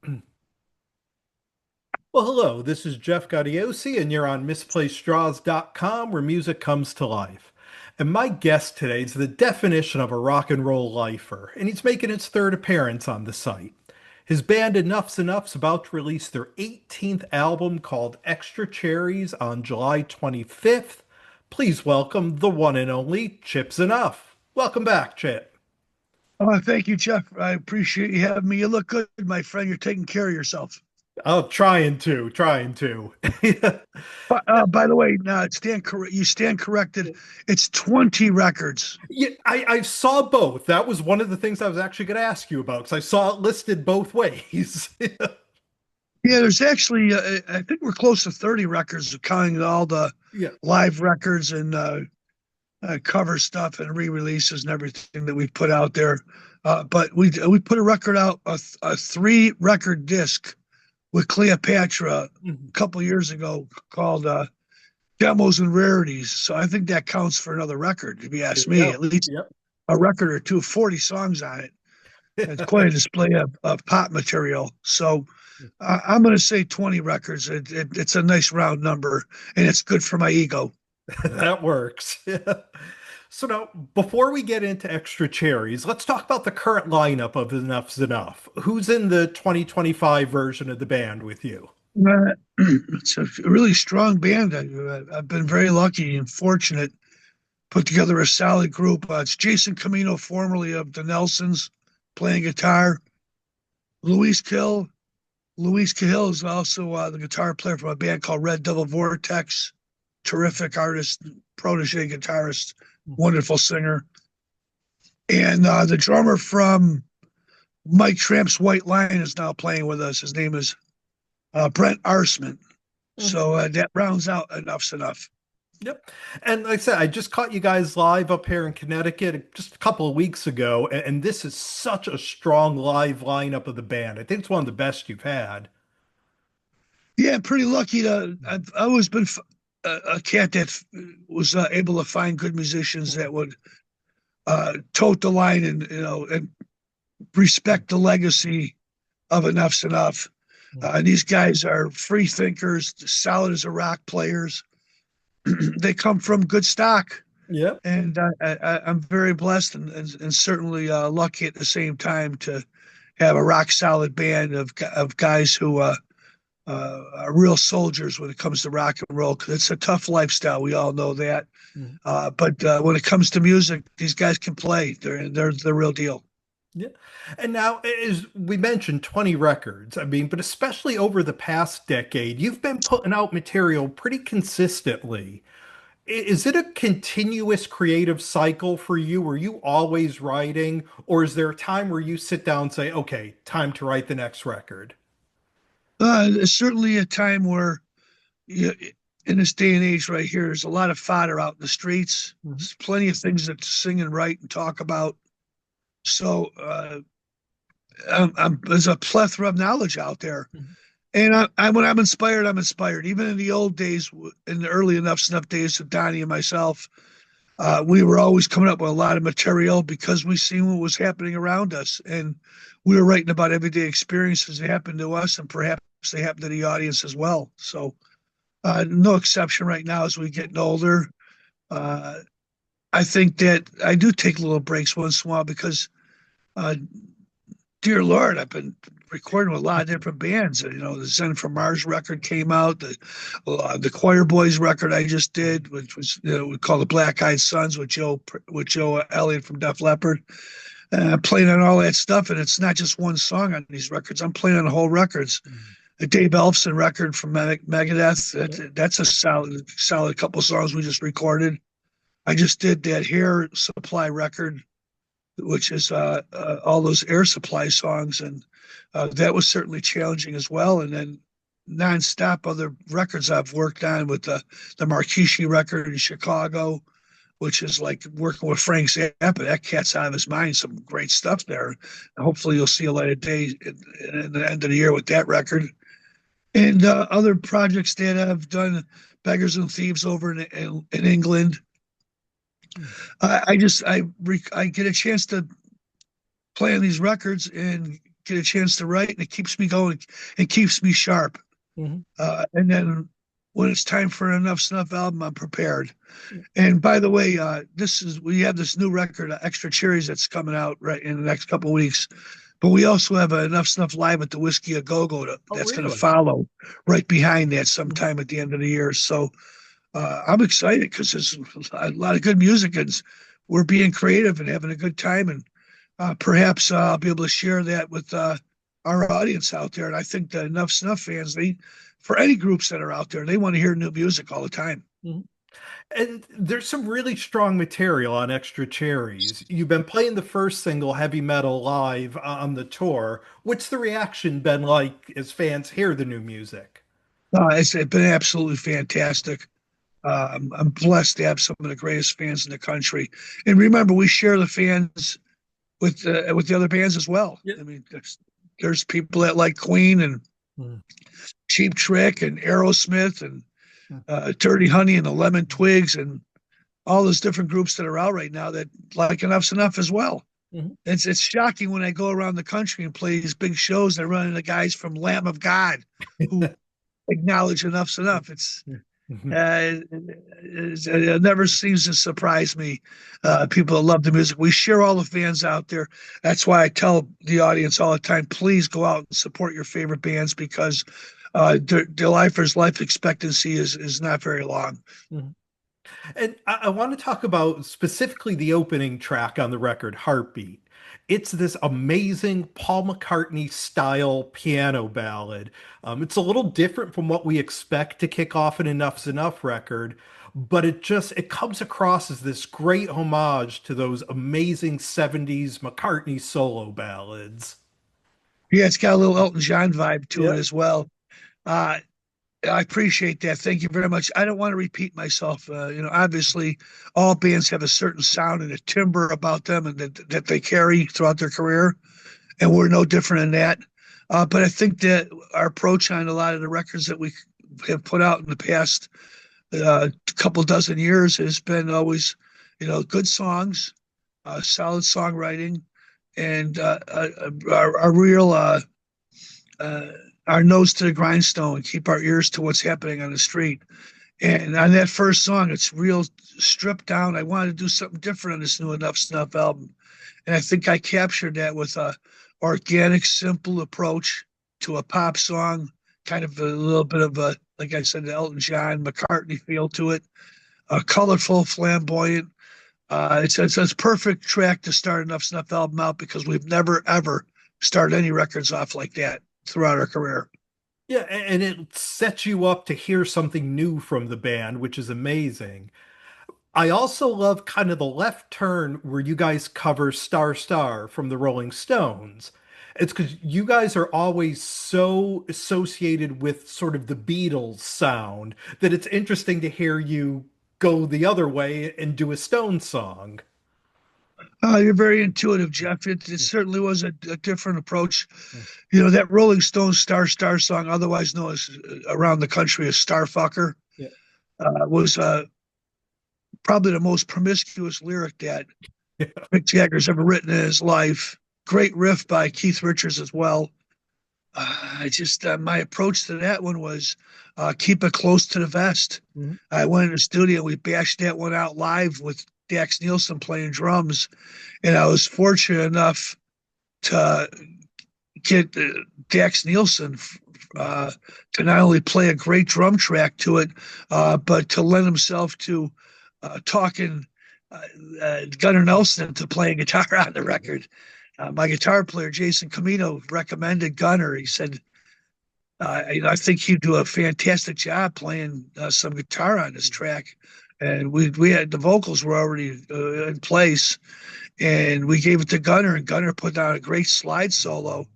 Well, hello, this is Jeff Gaudiosi, and you're on misplacedstraws.com where music comes to life. And my guest today is the definition of a rock and roll lifer, and he's making his third appearance on the site. His band Enuff Z'Nuff is about to release their 18th album called Xtra Cherries on July 25th. Please welcome the one and only Chip Z'Nuff. Welcome back, Chip. Oh, thank you, Jeff. I appreciate you having me. You look good, my friend. You're taking care of yourself. Oh, trying to. By the way, no, you stand corrected. It's 20 records. Yeah, I saw both. That was one of the things I was actually going to ask you about because I saw it listed both ways. Yeah, there's actually, I think we're close to 30 records, counting all the Yeah. live records and cover stuff and re-releases and everything that we put out there. But we put a record out, a 3 record disc with Cleopatra Mhm. a couple years ago called Demos and Rarities. So I think that counts for another record, if you There ask you me. go. At least Yep. a record or two, 40 songs on it. It's quite a display of pop material. So I'm going to say 20 records. It's a nice round number, and it's good for my ego. That works. So now, before we get into extra cherries, let's talk about the current lineup of Enough's Enough. Who's in the 2025 version of the band with you? It's a really strong band. I've been very lucky and fortunate. Put together a solid group. It's Jason Camino, formerly of the Nelsons, playing guitar. Luis Kill. Luis Cahill is also the guitar player from a band called Red Devil Vortex. Terrific artist, protege guitarist, wonderful singer. And the drummer from Mike Tramp's White Lion is now playing with us. His name is Brent Arsman. So that rounds out Enough's Enough. Yep. And like I said, I just caught you guys live up here in Connecticut just a couple of weeks ago, and this is such a strong live lineup of the band. I think it's one of the best you've had. Yeah, pretty lucky to. I've always been a cat that was able to find good musicians that would tote the line and and respect the legacy of Enough's Enough. These guys are free thinkers, solid as a rock players. They come from good stock, Yep. and I'm very blessed and certainly lucky at the same time to have a rock solid band of guys who are real soldiers when it comes to rock and roll, because it's a tough lifestyle. We all know that. But when it comes to music, these guys can play. They're the real deal. Yeah. And now, as we mentioned, 20 records. I mean, but especially over the past decade, you've been putting out material pretty consistently. Is it a continuous creative cycle for you? Are you always writing, or is there a time where you sit down and say, okay, time to write the next record? It's certainly a time where you, in this day and age right here, there's a lot of fodder out in the streets. Mhm. There's plenty of things to sing and write and talk about. So there's a plethora of knowledge out there. Mhm. And when I'm inspired, I'm inspired. Even in the old days, in the early Enough Snuff days of Donnie and myself, we were always coming up with a lot of material because we seen what was happening around us. And we were writing about everyday experiences that happened to us and perhaps they happen to the audience as well. So, no exception right now as we getting older. Uh, I think that I do take little breaks once in a while because uh, dear Lord, I've been recording with a lot of different bands. The Zen from Mars record came out. The Choir Boys record I just did, which was we call the Black Eyed Sons with Joe Elliott from Def Leppard. I'm playing on all that stuff, and it's not just one song on these records. I'm playing on the whole records. The Dave Ellefson record from Megadeth. That's a solid couple songs we just recorded. I just did that Hair Supply record, which is all those Air Supply songs, and that was certainly challenging as well. And then nonstop other records I've worked on with the Marquishe record in Chicago, which is like working with Frank Zappa. That cat's out of his mind. Some great stuff there. And hopefully you'll see a light of day in the end of the year with that record. And other projects that I've done, Beggars and Thieves over in England. I get a chance to play on these records and get a chance to write, and it keeps me going. It keeps me sharp. Mhm. And then when it's time for an Enuff Z'Nuff album, I'm prepared. And by the way, we have this new record, Xtra Cherries, that's coming out right in the next couple of weeks. But we also have an Enuff Z'Nuff live at the Whiskey A Go Go Oh, that's going to really? follow right behind that Mhm. sometime at the end of the year. So I'm excited because there's a lot of good music, and we're being creative and having a good time. And perhaps I'll be able to share that with our audience out there. And I think the Enuff Z'Nuff fans, for any groups that are out there, they want to hear new music all the time. Mhm. And there's some really strong material on Extra Cherries. You've been playing the first single, Heavy Metal, live on the tour. What's the reaction been like as fans hear the new music? It's been absolutely fantastic. I'm blessed to have some of the greatest fans in the country. And remember, we share the fans with the other bands as well. Yeah. I mean, there's people that like Queen and Mhm. Cheap Trick and Aerosmith and Dirty Honey and the Lemon Twigs and all those different groups that are out right now that like Enuff Z'Nuff as well. Mhm. It's shocking when I go around the country and play these big shows. I run into guys from Lamb of God who acknowledge Enuff Z'Nuff. Mhm. It never seems to surprise me. People that love the music. We share all the fans out there. That's why I tell the audience all the time, please go out and support your favorite bands because their life expectancy is not very long. Mhm. And I want to talk about specifically the opening track on the record, Heartbeat. It's this amazing Paul McCartney style piano ballad. It's a little different from what we expect to kick off an Enuff Z'Nuff record, but it comes across as this great homage to those amazing 70s McCartney solo ballads. Yeah, it's got a little Elton John vibe to it Yeah. as well. Uh, I appreciate that. Thank you very much. I don't want to repeat myself. Obviously, all bands have a certain sound and a timbre about them, and that they carry throughout their career, and we're no different in that. But I think that our approach on a lot of the records that we have put out in the past couple dozen years has been always, good songs, solid songwriting, and our real uh, our nose to the grindstone, keep our ears to what's happening on the street. And on that first song, it's real stripped down. I wanted to do something different on this new Enuff Z'Nuff album. And I think I captured that with a organic, simple approach to a pop song, kind of a little bit of a, like I said, the Elton John, McCartney feel to it, colorful, flamboyant. It's a perfect track to start Enuff Z'Nuff album out because we've never, ever started any records off like that throughout our career. Yeah, and it sets you up to hear something new from the band, which is amazing. I also love kind of the left turn where you guys cover Star Star from the Rolling Stones. It's because you guys are always so associated with sort of the Beatles sound that it's interesting to hear you go the other way and do a Stones song. You're very intuitive, Jeff. It certainly was a different approach. That Rolling Stones Star song, otherwise known as around the country as Starfucker, Yeah. was probably the most promiscuous lyric that Yeah. Mick Jagger's ever written in his life. Great riff by Keith Richards as well. My approach to that one was keep it close to the vest. Mhm. I went in the studio, we bashed that one out live with Dax Nielsen playing drums, and I was fortunate enough to get Dax Nielsen to not only play a great drum track to it, but to lend himself to talking Gunnar Nelson to playing guitar on the record. My guitar player, Jason Camino, recommended Gunnar. He said, I think he'd do a fantastic job playing some guitar on this track. And we had the vocals were already in place, and we gave it to Gunnar, and Gunnar put down a great slide solo.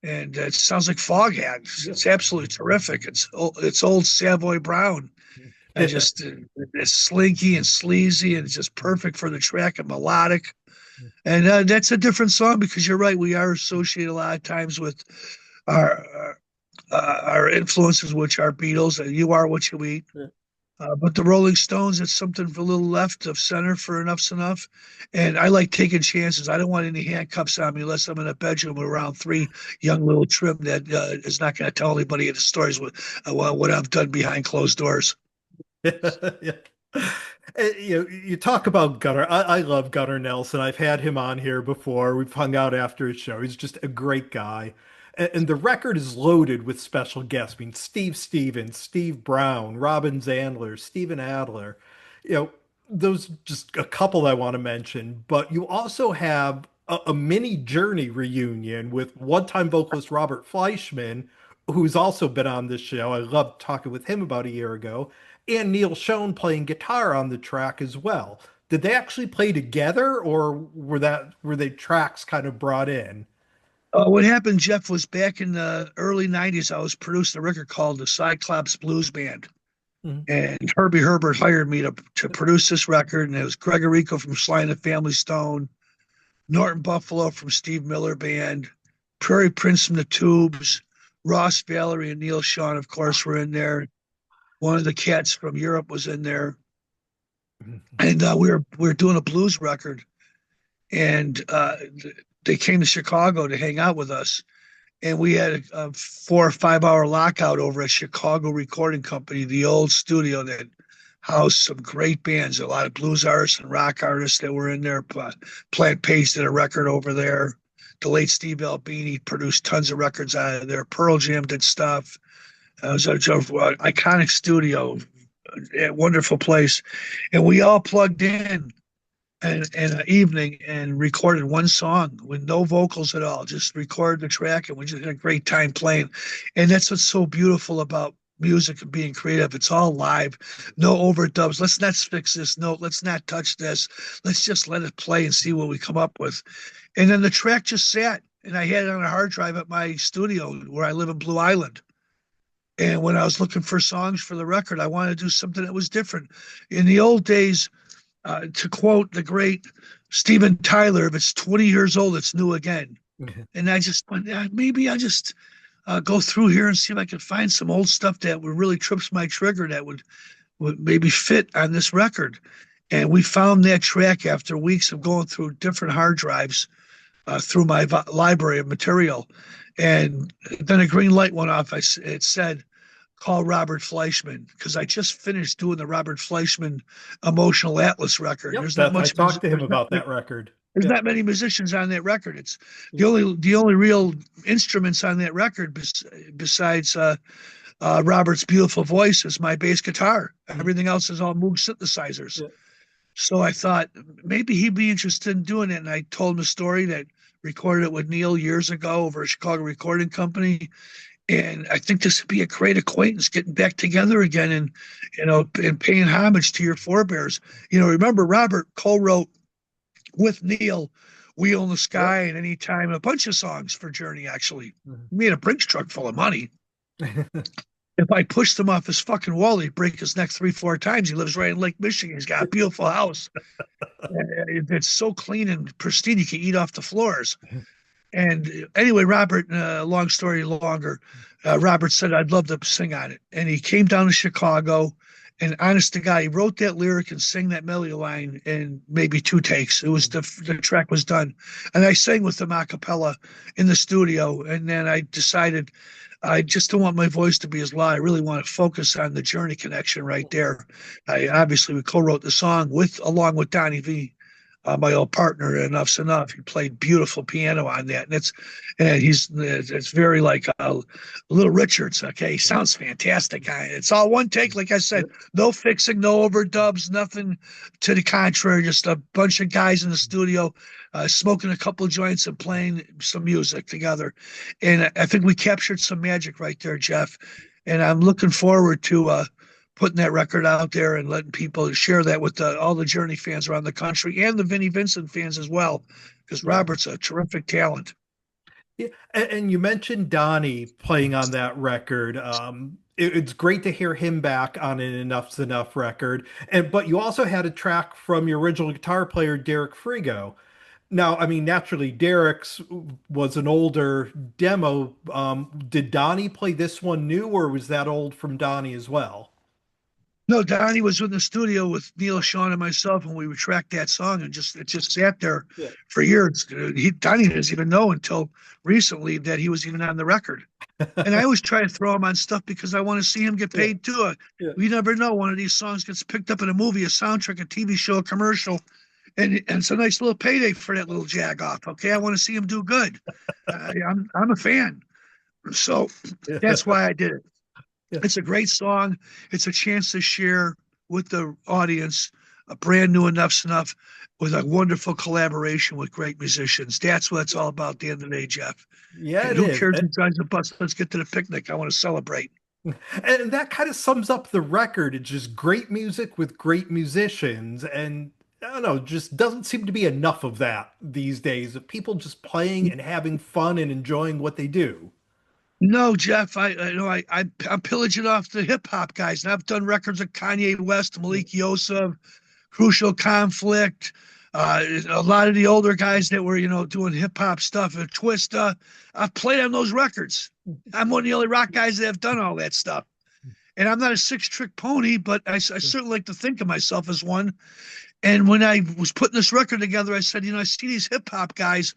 And it sounds like Foghat. It's absolutely terrific. It's old Savoy Brown. I just it's slinky and sleazy, and it's just perfect for the track and melodic. And that's a different song because you're right. We are associated a lot of times with our influences, which are Beatles. And You Are What You Eat. But the Rolling Stones, it's something for a little left of center for Enuff Z'Nuff. And I like taking chances. I don't want any handcuffs on me unless I'm in a bedroom with around three young little trim that is not going to tell anybody the stories what I've done behind closed doors. Yeah. You talk about Gunnar. I love Gunnar Nelson. I've had him on here before. We've hung out after his show. He's just a great guy. And the record is loaded with special guests. I mean, Steve Stevens, Steve Brown, Robin Zandler, Steven Adler. You know, those just a couple I want to mention. But you also have a mini Journey reunion with one-time vocalist Robert Fleischman, who's also been on this show. I loved talking with him about a year ago, and Neil Schon playing guitar on the track as well. Did they actually play together, or were they tracks kind of brought in? What happened, Jeff, was back in the early 90s, I was producing a record called the Cyclops Blues Band. Mhm. And Herbie Herbert hired me to produce this record. And it was Gregorico from Sly and the Family Stone, Norton Buffalo from Steve Miller Band, Prairie Prince from the Tubes, Ross Valerie and Neil Schon, of course, were in there. One of the cats from Europe was in there. And we were doing a blues record. And they came to Chicago to hang out with us. And we had a 4 or 5 hour lockout over at Chicago Recording Company, the old studio that housed some great bands, a lot of blues artists and rock artists that were in there. Plant Page did a record over there. The late Steve Albini produced tons of records out of there. Pearl Jam did stuff. It was an iconic studio, a wonderful place. And we all plugged in in an evening and recorded one song with no vocals at all. Just recorded the track, and we just had a great time playing. And that's what's so beautiful about music and being creative. It's all live, no overdubs. Let's not fix this note. Let's not touch this. Let's just let it play and see what we come up with. And then the track just sat, and I had it on a hard drive at my studio where I live in Blue Island. And when I was looking for songs for the record, I wanted to do something that was different. In the old days, to quote the great Steven Tyler, if it's 20 years old, it's new again. And I just went, maybe I'll just go through here and see if I can find some old stuff that would really trips my trigger that would maybe fit on this record. And we found that track after weeks of going through different hard drives through my library of material. And then a green light went off. It said, call Robert Fleischman, because I just finished doing the Robert Fleischman Emotional Atlas record. Yep, There's not I much. talked to him There's not. about that record. There's Yeah. not many musicians on that record. It's the only real instruments on that record besides Robert's beautiful voice is my bass guitar. Everything else is all Moog synthesizers. Yeah. So I thought maybe he'd be interested in doing it. And I told him a story that recorded it with Neil years ago over at Chicago Recording Company. And I think this would be a great acquaintance, getting back together again and, and paying homage to your forebears. Remember Robert co-wrote with Neil Wheel in the Yep. Sky and Anytime, a bunch of songs for Journey, actually. Mhm. He made a Brinks truck full of money. If I pushed him off his fucking wall, he'd break his neck 3, 4 times. He lives right in Lake Michigan. He's got a beautiful house. It's so clean and pristine, you can eat off the floors. And anyway, Robert, long story longer, Robert said, I'd love to sing on it. And he came down to Chicago, and honest to God, he wrote that lyric and sang that melody line in maybe 2 takes. It was the track was done. And I sang with them a cappella in the studio. And then I decided I just don't want my voice to be as loud. I really want to focus on the Journey connection right there. We co-wrote the song along with Donnie Vie, my old partner, Enuff Z'Nuff. He played beautiful piano on that, and it's very like Little Richards. Okay, he sounds fantastic. It's all one take, like I said, no fixing, no overdubs, nothing to the contrary. Just a bunch of guys in the studio smoking a couple of joints and playing some music together, and I think we captured some magic right there, Jeff. And I'm looking forward to putting that record out there and letting people share that with all the Journey fans around the country and the Vinnie Vincent fans as well, because Yeah. Robert's a terrific talent. Yeah, and you mentioned Donnie playing on that record. It's great to hear him back on an Enuff Z'Nuff record. But you also had a track from your original guitar player, Derek Frigo. Now, I mean, naturally, Derek's was an older demo. Did Donnie play this one new, or was that old from Donnie as well? No, Donnie was in the studio with Neil, Sean, and myself, and we would track that song, and just it just sat there Yeah. for years. Donnie didn't even know until recently that he was even on the record. And I always try to throw him on stuff because I want to see him get Yeah. paid too. Yeah. You never know. One of these songs gets picked up in a movie, a soundtrack, a TV show, a commercial, and it's a nice little payday for that little jagoff. Okay, I want to see him do good. I'm a fan, so that's Yeah. why I did it. Yeah. It's a great song. It's a chance to share with the audience a brand new Enuff Z'Nuff with a wonderful collaboration with great musicians. That's what it's all about at the end of the day, Jeff. Yeah, And it who is. cares who drives the bus? Let's get to the picnic. I want to celebrate. And that kind of sums up the record. It's just great music with great musicians. And I don't know, just doesn't seem to be enough of that these days, of people just playing and having fun and enjoying what they do. No, Jeff, I'm pillaging off the hip hop guys, and I've done records with Kanye West, Malik Yosef, Crucial Conflict, a lot of the older guys that were, doing hip hop stuff, Twista. I've played on those records. I'm one of the only rock guys that have done all that stuff. And I'm not a six trick pony, but I certainly like to think of myself as one. And when I was putting this record together, I said, I see these hip hop guys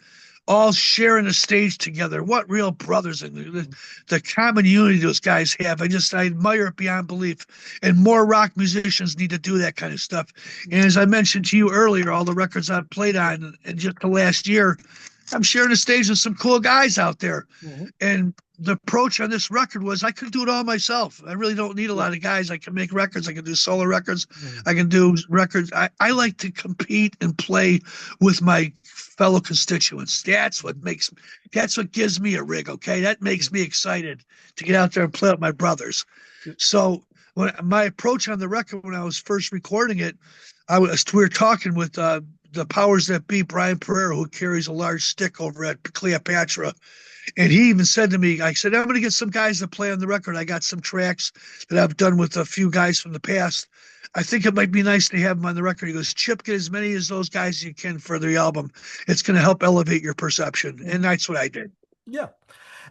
all sharing a stage together. What real brothers, and the common unity those guys have. I admire it beyond belief. And more rock musicians need to do that kind of stuff. And as I mentioned to you earlier, all the records I've played on in just the last year, I'm sharing a stage with some cool guys out there. Mhm. And the approach on this record was I could do it all myself. I really don't need a lot of guys. I can make records. I can do solo records. Mhm. I can do records. I like to compete and play with my fellow constituents. That's what gives me a rig. Okay. That makes me excited to get out there and play with my brothers. So when my approach on the record, when I was first recording it, we were talking with, the powers that be, Brian Pereira, who carries a large stick over at Cleopatra. And he even said to me, I said, I'm going to get some guys to play on the record. I got some tracks that I've done with a few guys from the past. I think it might be nice to have them on the record. He goes, Chip, get as many as those guys as you can for the album. It's going to help elevate your perception. And that's what I did. Yeah.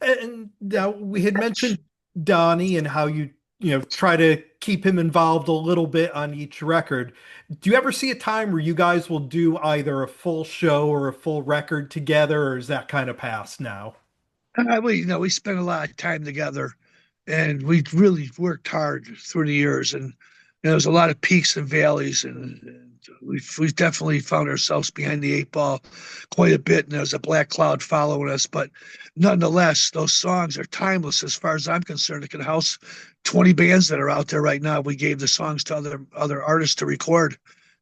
And now we had mentioned Donnie and how you try to keep him involved a little bit on each record. Do you ever see a time where you guys will do either a full show or a full record together, or is that kind of past now? We spent a lot of time together, and we really worked hard through the years. And there was a lot of peaks and valleys, and we've definitely found ourselves behind the eight ball quite a bit. And there's a black cloud following us, but nonetheless, those songs are timeless as far as I'm concerned. It can house 20 bands that are out there right now. We gave the songs to other artists to record.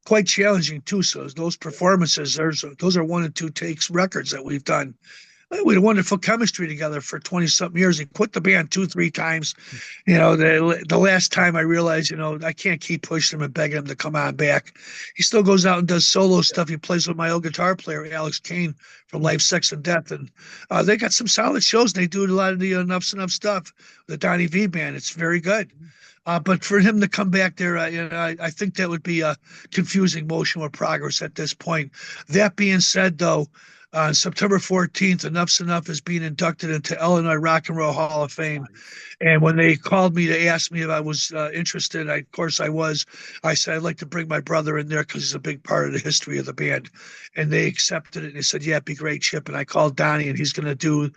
Quite challenging too. So those performances, those are one and two takes records that we've done. We had wonderful chemistry together for 20 something years. He quit the band 2, 3 times. The last time I realized, I can't keep pushing him and begging him to come on back. He still goes out and does solo stuff. He plays with my old guitar player, Alex Kane from Life, Sex, and Death. And they got some solid shows. They do a lot of the Enuff Z'Nuff stuff. The Donnie Vie band, it's very good. But for him to come back there, I think that would be a confusing motion with progress at this point. That being said, though, on September 14th, Enuff Z'Nuff is being inducted into Illinois Rock and Roll Hall of Fame. And when they called me to ask me if I was interested, of course I was. I said, I'd like to bring my brother in there because he's a big part of the history of the band. And they accepted it. And they said, yeah, it'd be great, Chip. And I called Donnie, and he's going to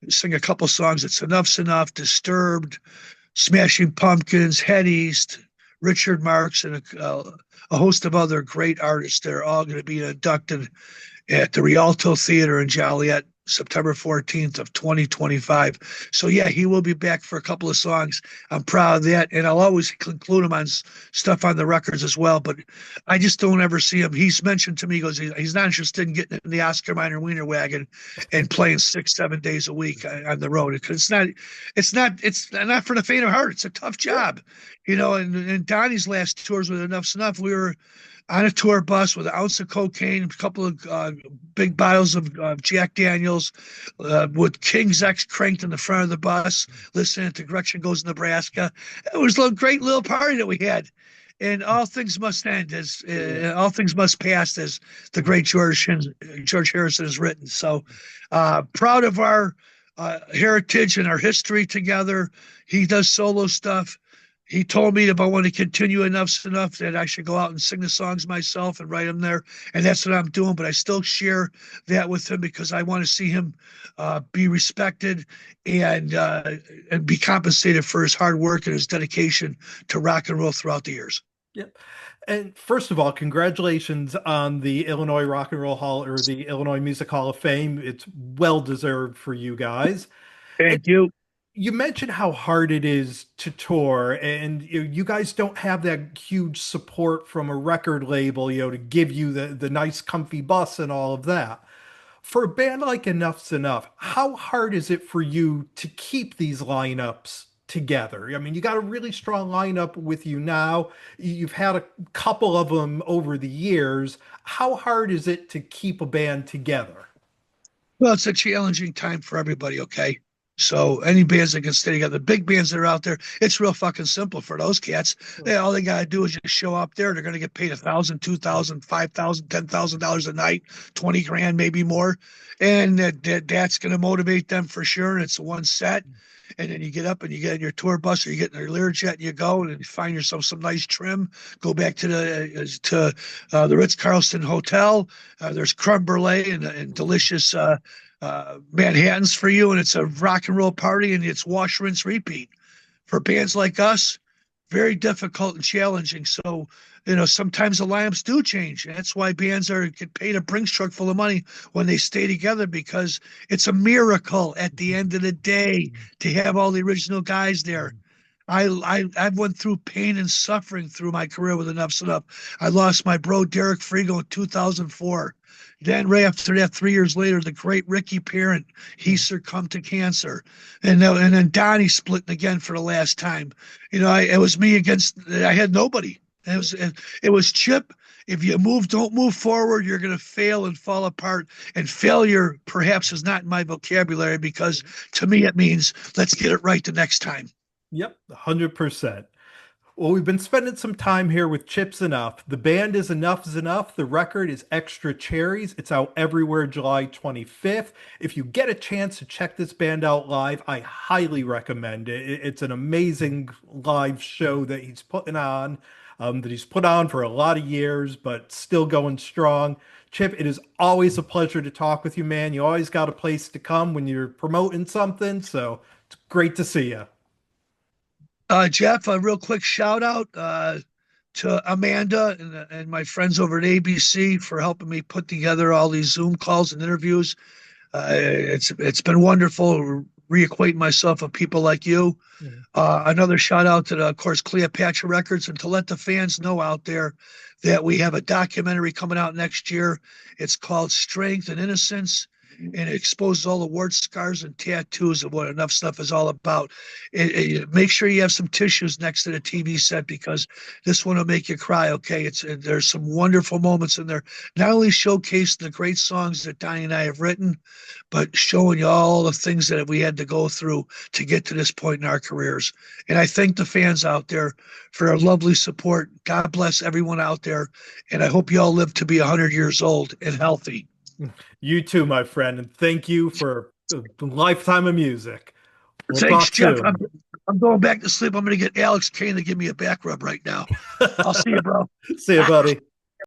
sing a couple songs. It's Enuff Z'Nuff, Disturbed, Smashing Pumpkins, Head East, Richard Marx, and a host of other great artists. They're all going to be inducted at the Rialto Theater in Joliet, September 14th of 2025. So yeah, he will be back for a couple of songs. I'm proud of that. And I'll always include him on stuff on the records as well, but I just don't ever see him. He's mentioned to me, he goes, he's not interested in getting in the Oscar Mayer Wiener wagon and playing 6, 7 days a week on the road. It's not for the faint of heart. It's a tough job, and Donnie's last tours with Enuff Z'Nuff, we were on a tour bus with an ounce of cocaine, a couple of big bottles of Jack Daniels, with King's X cranked in the front of the bus, listening to Gretchen Goes to Nebraska. It was a great little party that we had. And all things must end, as all things must pass, as the great George Harrison has written. So proud of our heritage and our history together. He does solo stuff. He told me if I want to continue Enough's Enough that I should go out and sing the songs myself and write them there, and that's what I'm doing. But I still share that with him because I want to see him be respected and uh, and be compensated for his hard work and his dedication to rock and roll throughout the years. Yep. And first of all, congratulations on the Illinois Rock and Roll Hall or the Illinois Music Hall of Fame. It's well deserved for you guys. And Thank you. you mentioned how hard it is to tour, and you guys don't have that huge support from a record label, to give you the nice, comfy bus and all of that. For a band like Enuff Z'Nuff, how hard is it for you to keep these lineups together? I mean, you got a really strong lineup with you now. You've had a couple of them over the years. How hard is it to keep a band together? Well, it's a challenging time for everybody, okay? So any bands that can stay together, the big bands that are out there, it's real fucking simple for those cats. All they gotta do is just show up there. They're gonna get paid 1,000, 2,000, 5,000, $10,000 a night, 20 grand, maybe more, and that's gonna motivate them for sure. It's one set, and then you get up and you get in your tour bus or you get in your Learjet and you go and you find yourself some nice trim. Go back to the Ritz Carlton Hotel. There's creme brulee and delicious Manhattans for you, and it's a rock and roll party, and it's wash, rinse, repeat. For bands like us, very difficult and challenging. So, sometimes the lineups do change. That's why bands get paid a Brinks truck full of money when they stay together because it's a miracle at the end of the day to have all the original guys there. I've went through pain and suffering through my career with Enuff Z'Nuff. I lost my bro Derek Frigo in 2004. Then right after that, 3 years later, the great Ricky Parent, he succumbed to cancer, and then Donnie split again for the last time. It was me against. I had nobody. It was Chip. If you don't move forward, you're going to fail and fall apart. And failure perhaps is not in my vocabulary because to me it means let's get it right the next time. Yep, 100%. Well, we've been spending some time here with Chips Enough. The band is Enuff Z'Nuff. The record is Xtra Cherries. It's out everywhere July 25th. If you get a chance to check this band out live, I highly recommend it. It's an amazing live show that he's putting on, that he's put on for a lot of years, but still going strong. Chip, it is always a pleasure to talk with you, man. You always got a place to come when you're promoting something, so it's great to see you. Jeff, a real quick shout out to Amanda and my friends over at ABC for helping me put together all these Zoom calls and interviews. It's been wonderful reacquainting myself with people like you. Another shout out to of course Cleopatra Records and to let the fans know out there that we have a documentary coming out next year. It's called Strength and Innocence, and it exposes all the warts, scars, and tattoos of what Enuff Z'Nuff is all about. Make sure you have some tissues next to the TV set because this one will make you cry. Okay, there's some wonderful moments in there, not only showcasing the great songs that Donnie and I have written, but showing you all the things that we had to go through to get to this point in our careers. And I thank the fans out there for their lovely support. God bless everyone out there, and I hope you all live to be 100 years old and healthy. You too, my friend, and thank you for a lifetime of music. We'll Thanks, talk Jeff. soon. I'm going back to sleep. I'm going to get Alex Kane to give me a back rub right now. I'll see you, bro. See you, buddy.